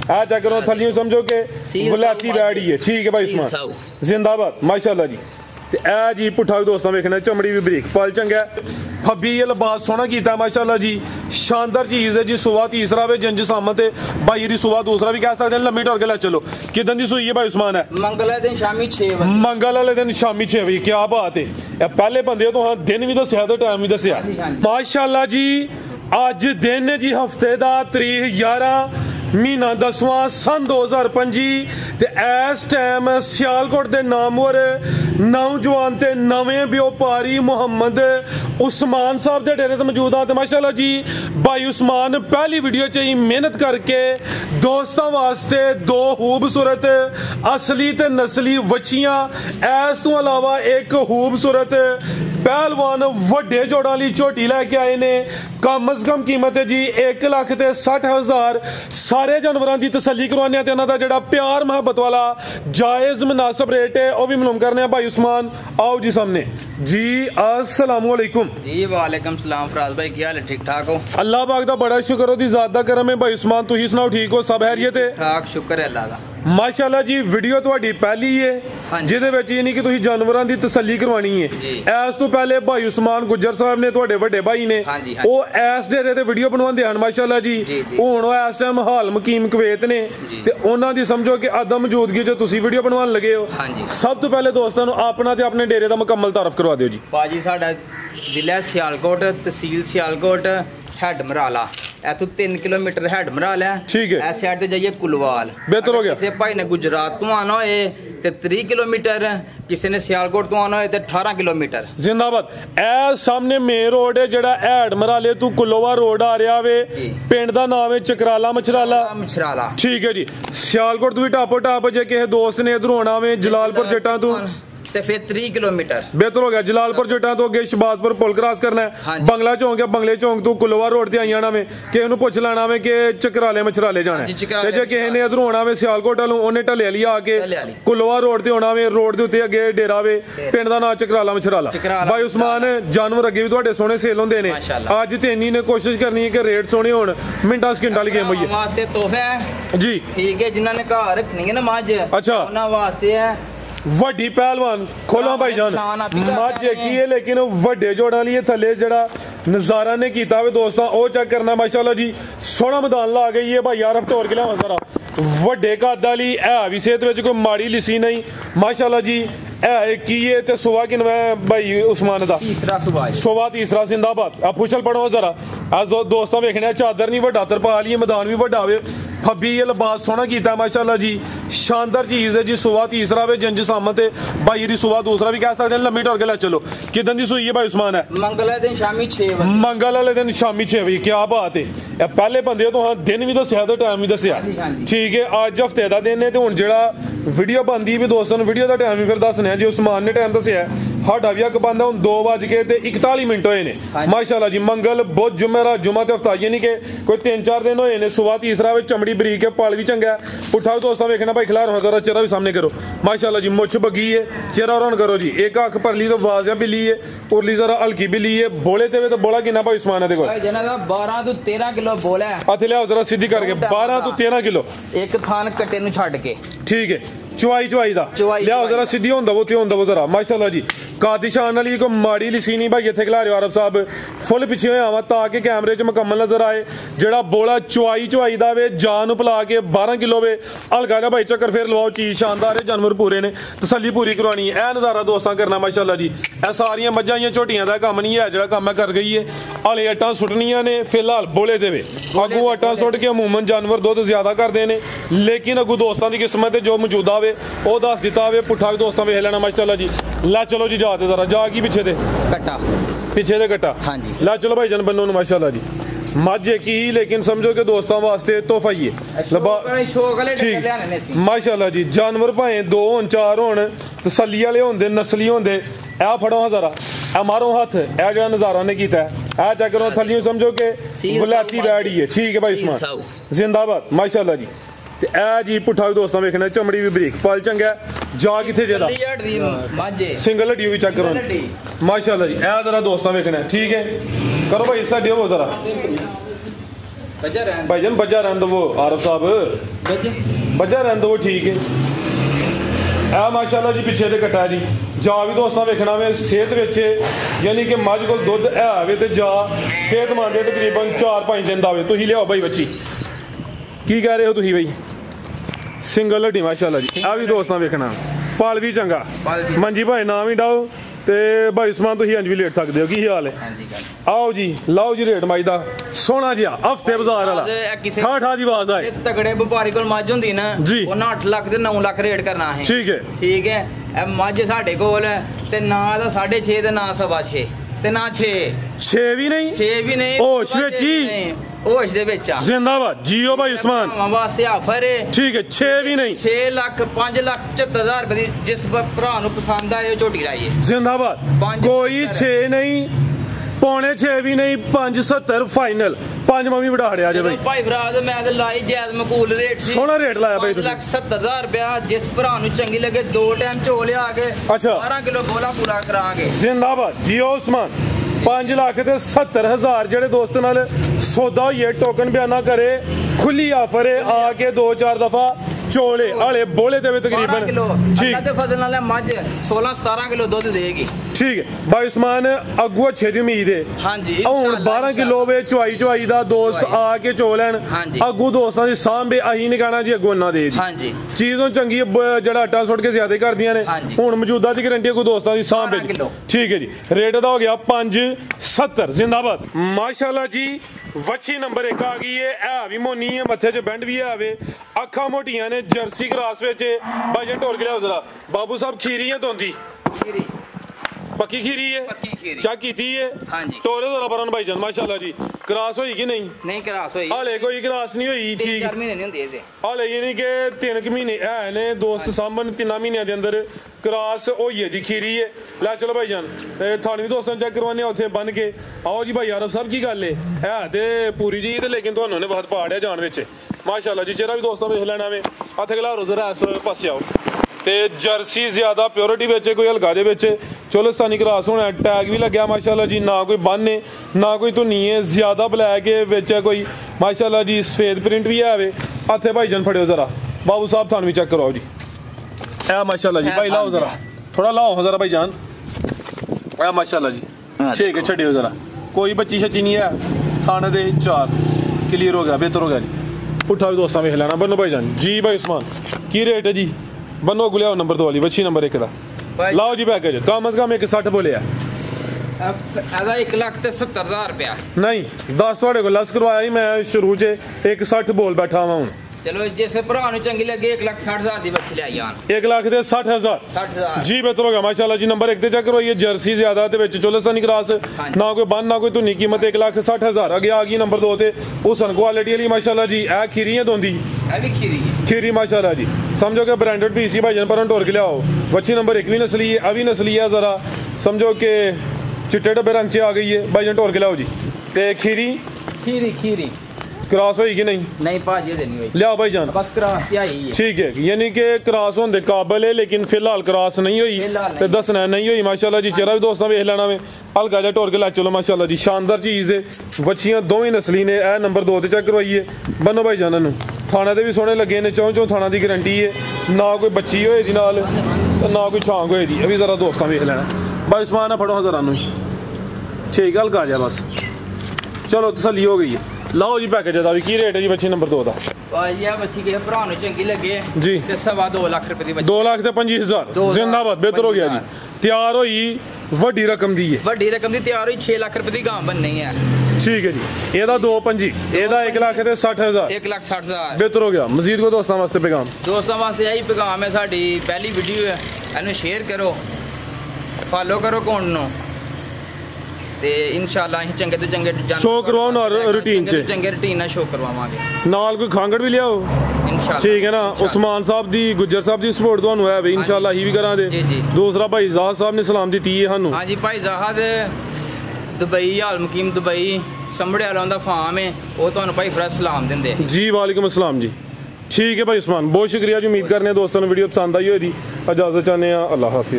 आ check करो थलियों समझो कि वलायती बैड़ी है। ठीक है भाई उस्मान जिंदाबाद माशाल्लाह जी। ते ए जी पुट्ठा भी दोस्तों वेखना चमड़ी भी बरीक फल चंगा फब्बी ये लिबास सोहना कीता माशाल्लाह जी शानदार चीज है जी। सुबह तीसरा वे जंज सामत है भाई दी सुबह दूसरा भी कह सकते हैं लम्मी टोर के ले चलो। किदन दी सुई है भाई उस्मान है मंगल वाले दिन शामी 6 बजे मंगल वाले दिन शामी 6 बजे। क्या बात है पहले बंदे तो हाँ दिन भी दसिया तो टाइम भी दसिया माशाल्लाह जी। अज दिन है जी हफ्ते का तरीक 11 महीना 10वां सन 2025 ते इस टाइम सियालकोट के नामवर नौजवान ते नवे व्यापारी मुहम्मद उस्मान साहब के डेरे ते मौजूद हाँ। माशाल्लाह जी भाई उस्मान पहली वीडियो च ही मेहनत करके दोस्तों वास्ते दो खूबसूरत असली ते नस्ली वछियां इस तो अलावा एक खूबसूरत पहलवान वड्डे जोड़ा ली झोटी लैके आए ने। कम अज कम कीमत है जी 1,60,000। सारे जानवरों की तसल्ली करवाने ते उन्हां दा जेड़ा प्यार मोहब्बत वाला जायज मुनासिब रेट है वह भी मालूम करने भाई उस्मान। आओ जी सामने जी अस्सलाम वालेकुम जी। वालेकुम सलाम फराज भाई क्या हाल है ठीक ठाक हो? अल्लाह पाक दा बड़ा शुक्र हो दी जात दा करम है भाई उस्मान। तुसीं सुनाओ ठीक हो सब खैरियत है? ठाक शुक्र है अल्लाह दा माशाल्लाह जी। वीडियो तुहाडी पहली है जिहदे विच ये नहीं कि तुसीं जानवरां दी तसल्ली करवानी है। इस तो पहले भाई उस्मान गुज्जर साहब ने तुहाडे वड्डे भाई ने ओह इस डेरे ते वीडियो बनवांदे हन माशाल्लाह जी। हुण ओह इस टाइम हाल मकीम कुवैत ने ते उन्हां दी समझो कि अदम मौजूदगी च तुसीं वीडियो बनवान लगे हो। सब तो पहले दोस्तां नूं अपना ते अपने डेरे दा मुकम्मल तारफ करवा दिओ जी। भाजी साडा जिला सियालकोट तहसील सियालकोट हैड मराला इतों 3 किलोमीटर हैड मराल है। ठीक है इस साइड ते जाइए कुलवाल बेहतर हो गया। किसी भाई ने गुजरात तो आना होए ते 3 किलोमीटर किसी ने सियालकोट तो आना होए ते 18 किलोमीटर जिंदाबाद। ए सामने मेन रोड है जेड़ा हैड मराले तू कुलोवा रोड आ रहा वे पिंड दा नाम है चकराला मछराला। ठीक है जी। सियालकोट तू भी टापो टाप जे किसी दोस्त ने इधर आना वे जलालपुर जट्टां तू ते फिर 3 किलोमीटर बेहतर हो गया। जलालपुर जट्टां तो अगे शबाजपुर पुल क्रॉस करना है बंगला चौंक है बंगले चौंक तो कुलोवा रोड ते आई जाना वे किसी नूं पुछ लेना वे कि चकराले मछराले जाना है ते जे किसी ने इधरों आना वे सियालकोट वालों ओने ढले वाली आके कुलोवा रोड ते आना वे रोड दे उत्ते अगे डेरा वे पिंड दा नाम चकराला मछराला। भाई उस्मान जानवर अगे भी तुहाडे सोहणे सेल हुंदे ने अज ते इन्नी ने कोशिश करनी है कि रेट सोहणे होण मिंटां सकिंटां वाली गेम होई है वास्ते तोहफे है जी। ठीक है जिन्हां ने घर रखनी है ना मझ अच्छा उन्हां वास्ते है वड्डी पहलवान खोलो भाई जान मज की है लेकिन वड्डे जोड़ा लिए थले जड़ा नजारा ने कीता वे दोस्तां ओ चेक करना माशाल्लाह जी। सोहना मैदान ला गई है भाई यार हफ्तोर के लिया जरा वड्डे कद वाली है भी सेहत विच कोई माड़ी लिसी नहीं माशाल्लाह जी। है की है ते सुबह किन भाई उस्मान दा सुबह तीसरा जिंदाबाद। आप पुछल पढ़ो जरा आज दोस्तां वेखने चादर नहीं वड्डा तरपाल ही मैदान भी वड्डा वे फब्बी ये लिबास सोहना कीता माशाल्लाह जी शानदार चीज है जी। सुबह तीसरा वे जंज सामत है भाई दी सुबह दूसरा भी कह सकते हैं लम्मी टोर के ले चलो। किदन दी सुई है भाई उस्मान है मंगल वाले दिन शामी 6 बजे मंगल वाले दिन शामी 6 बजे। क्या बात है पहले बंदे तो हाँ दिन भी दसिया तो टाइम भी दसिया। ठीक है अज हफ्ते का दिन है तो हुण जेड़ा वीडियो बनदी भी दोस्तों वीडियो का टाइम भी फिर दसने जी उस्मान ने टाइम दसिया साडा भी अक बंद हुण 2:41 होए ने माशाल्लाह जी। मंगल बुध जुमेरा जुमा ते हफ्ता ये नहीं कि कोई 3-4 दिन होए ने। सुबह तीसरा वे चमड़ी बरीक है पल भी चंगा है। पुट्ठा दोस्तों वेखना भाई खिलार हो जरा चेहरा भी सामने करो माशाल्लाह जी। मुछ बगी है चेहरा रन करो जी। एक अख परली तो वाजिया बिल्ली है उरली जरा हल्की बिल्ली है। बोले ते तो बोला किना भाई उस्मान दे कोल 12 तो 13 किलो बोला है। हथ लिया जरा सीधी करके 12 तो 13 किलो एक थान कट्टे नु छड़ के। ठीक है चुवाई दा लिया जरा सीधी होंदा वो जरा माशाल्लाह जी। कादी शान वाली कोई माड़ी लिसी नहीं भाई इत्थे खिला रहे हो अरब साहब फुल पिछे होया वा ताकि कैमरे च मुकम्मल नजर आए। जेड़ा बोला चुवाई दा वे जान पिला के 12 किलो वे हल्का जा भाई चक्कर फिर लवाओ चीज शानदार है जानवर पूरे ने तसल्ली पूरी करवानी है। ए नजारा दोस्तां करना माशाल्लाह जी। ए सारियां मज्जां या झोटियां दा काम नहीं है जेड़ा काम मैं कर गई है हले अट्टां सुटनियां ने फिलहाल बोले देवे अगू अट्टां सुट के अमूमन जानवर दुध ज्यादा करते हैं लेकिन अगू दोस्तां की किस्मत जो मौजूदा वे ओ दस दिता वे पुट्ठा भी दोस्तां वेख लेना माशाल्लाह जी। ला चलो जी जाते जरा जा की पीछे दे कट्टा हाँ जी। ला चलो भाई जन बनो माशाल्लाह जी। मज एक ही लेकिन समझो कि दोस्तों वास्ते तोहफा ही है माशाल्लाह जी। जानवर भाए 2 होन 4 होन तसल्ली वाले होंदे नस्ली होंदे ए फड़ो हां जरा ए मारो हाथ ए जेड़ा नजारा ने कीता है ए चेक करो थलियों समझो कि वलायती बैड़ी है। ठीक है भाई उस्मान जिंदाबाद माशाल्लाह जी। ते ए जी पुट्ठा भी दोस्तां वेखना चमड़ी भी बरीक फल चंगा जा किथे जेदा सिंगल हड्डी भी चेक करो माशाल्लाह जी। ए जरा दोस्तां वेखना ठीक है करो भाई हिस्सा दियो जरा भाईजान बजा रहने दो आरफ साहब, बजा रहने दो, ठीक है। आ माशाल्लाह जी पिछे ते कट्टा जी जा भी दोस्तों वेखना वे सेहत विच, यानी कि मझ को दुध है ते जा सेहतमंद है, तकरीबन 4-5 दिन दा वे। तुसीं लियाओ भाई बच्ची, की कह रहे हो तुसीं भाई? सिंगल हड्डी माशाल्लाह जी। आ भी दोस्तों वेखना पाल भी चंगा, मंजी भाई ना भी डाओ ते भाई उस्मान तुसीं इंज भी लेट सकते हो। की हाल है? आओ जी लाओ जी रेट मज दा सोहना जिहा हफ्ते बाजार वाला ठा दी आवाज आए। तगड़े व्यापारी कोल मझ हुंदी ना जी, उन्हां 8 लाख ते 9 लाख रेट करना है। ठीक है, ठीक है। ए मझ साडे कोल ते ना दा 6.5 ते ना 6.5 ते ना 6 भी नहीं, 6 भी नहीं। होश विच ही, होश दे विच आ। जिंदाबाद जियो भाई उस्मान वास्ते ऑफर है। ठीक है, 6 भी नहीं, 6 लाख 5,75,000 रुपए दी जिस भरा नु पसंद आए झोटी लाइए। जिंदाबाद। कोई 6 नहीं, 5.25 भी नहीं, 5.70 फाइनल। 5 मम्मी बढ़ा हड़िया जे भाई। भाई भरा मैं ते लाई जायज मकूल रेट सी। सोना रेट लाया भाई तुसीं। 5,70,000 रुपया जिस भरा नु चंगी लगे 2 टाइम झोल आ के। अच्छा 12 किलो गोला पूरा करांगे। जिंदाबाद जियो उस्मान। 5,70,000 जेडे दोस्त नाल सौदा होइए टोकन बयाना करे, खुली ऑफर है, आके 2-4 दफा चोले आले बोले ते तकरीबन ठीक है। फजल नाल मझ 16-17 किलो दूध देगी। ठीक है भाई उस्मान, अगू अच्छे दी उम्मीद है। हां जी, हुन 12 किलो वे चुआई दा दोस्त आके चोलन अगू दोस्तां दी सांभे अही नहीं कहना जी अगू ना दे। हां जी, चीजों चंगी जेड़ा आटा सुट के ज्यादा कर दियां ने। हुन मौजूदा दी गारंटी अगू दोस्तां दी सांभे। ठीक है जी, रेट दा हो गया 5.70। जिंदाबाद माशाल्लाह जी। वच्छी नंबर 1 आ गई है भी मोनी है, मत्थे च बैंड भी है, अखा मोटियां ने, जर्सी क्रॉस विच। भाईजान टोल के लियाओ जरा बाबू साहब। खीरी है दोंदी पक्की खीरी है, चेक कीती है। हां जी, टोरे जरा परन भाईजान माशाल्लाह जी। क्रॉस होई कि नहीं? नहीं क्रॉस होई, हाले कोई क्रॉस नहीं होई। ठीक 4 महीने नहीं हुंदे इसे हाले, यानी कि 3 महीने है ने दोस्त सामन। 3 महीनों के अंदर क्रॉस होई है दी खीरी है। लै चलो भाईजान थाने भी दोस्तों चेक करवाने उत्थे बन के। आओ जी भाई आरफ साहब की गल है ते पूरी जी ते, लेकिन तुहानू ने बहुत पाड़िया जान विच माशाल्लाह जी। चेहरा भी दोस्तों वेख लेना वे। हत्थ खलारो जरा इस पासे आओ। ते जर्सी ज्यादा प्योरिटी बेचे, कोई हल्का दे बेचे, चोलस्तानी क्रॉस होना, टैग भी लग्या माशाल्लाह जी। ना कोई बन है ना कोई धुनी है, ज्यादा ब्लैक है बेचे कोई माशाल्लाह जी। सफेद प्रिंट भी है वे। हत्थे भाईजान फड़ियो जरा बाबू साहब, थानू भी चेक कराओ जी। ए माशाल्लाह जी भाई लाओ जरा, थोड़ा लाओ जरा भाईजान। ए माशाल्लाह जी, ठीक है छड़ियो जरा, कोई बच्ची शच्ची नहीं है। थाने दे 4 क्लियर हो गया, बेहतर हो गया जी। उठा भी दोस्तां वेख लेना। बनो भाईजान जी। भाई उस्मान की रेट है जी? बनो गुलिया नंबर 2 वाली वच्छी नंबर 1 दा लाओ जी पैकेज। कम अज कम 160 बोलिया। 1,70,000 रुपया नहीं 10 थोड़े को लस करवाया ही मैं शुरू च 160 बोल बैठा हुआ हूं। चलो जिस भरा नु चंगी लगे 1,60,000 दी बच्ची ले आई आन। 1,60,000 जी बेहतर हो गया माशाल्लाह जी। नंबर 1 ते चेक करो, ये जर्सी ज्यादा ते विच चोलस्तानी क्रॉस, ना कोई बन ना कोई धुनी। कीमत 1,60,000। आगे आ गई नंबर 2 ते हुसन क्वालिटी वाली माशाल्लाह जी। ए खीरी है दोंदी, ए भी खीरी माशाल्लाह जी। समझो कि ब्रांडेड पीसी भाईजान पर टोर के लियाओ। बच्ची नंबर 1 भी नस्ली है, अभी नस्ली है। जरा समझो कि चिट्टे डब्बे रंग च आ गई है। भाईजान टोर के लियाओ जी। ते खीरी क्रॉस होई कि नहीं? नहीं भाजी देनी हुई। लियाओ भाईजान, बस क्रॉस ही आई है। ठीक है, यानी कि क्रॉस होने काबिल है, लेकिन फिलहाल क्रॉस नहीं हुई ते दसना नहीं हुई माशाल्लाह जी। चेहरा भी दोस्तों वेख लेना वे। हल्का जा टोर के लै चलो माशाल्लाह जी। शानदार चीज़ है। बच्चियां दोवें नस्ली ने। ए नंबर 2 ते चेक करवाइए। बनो भाईजान नू थाने दे भी सोहने लगे ने। चौं थाना की गारंटी है, ना कोई बच्ची होए दी नाल ना कोई छांग होए दी। अभी जरा दोस्तों वेख लेना। भाई उस्मान फड़ो जरा नू, ठीक हल्का जा बस। चलो तसल्ली हो गई है। लाओ जी पैकेज दा भी की रेट है जी बच्ची नंबर 2 दा? भाई बच्ची के भरा नु चंगी लगे जी ते 2.25 लाख रुपए दी बच्ची। 2 लाख ते 25,000। जिंदाबाद बेहतर हो गया जी। तैयार होई वड्डी रकम दी है, वड्डी रकम दी तैयार होई 6 लाख रुपए दी गां बननी है। ठीक है जी। एदा 2.25, एदा 1,60,000। 1,60,000 बेहतर हो गया। मजीद को दोस्तों वास्ते पैगाम? दोस्तों वास्ते यही पैगाम है, साडी पहली वीडियो है, इन्हू शेयर करो, फॉलो करो अकाउंट नु ते इंशाल्लाह चंगे तो चंगे शो करवाओ और रूटीन च चंगे रूटीन ना शो करवावांगे। नाल कोई खांगड़ भी लियाओ इंशाल्लाह। ठीक है ना। उस्मान साहब दी गुज्जर साहब दी सपोर्ट तुहानू है इंशाल्लाह ही भी करा दे। दूसरा भाई ज़ाहद साहब ने सलाम दी है हानू। हां जी भाई ज़ाहद दुबई हाल मुकीम दुबई संभड़े वालों दा फार्म है, वो तुहानू भाई फिर सलाम देंदे जी। वालेकुम अस्सलाम जी। ठीक है भाई उस्मान, बहुत शुक्रिया जी। उम्मीद करने दोस्तों ने वीडियो पसंद आई होगी। इजाजत चाहते हैं। अल्लाह हाफिज़।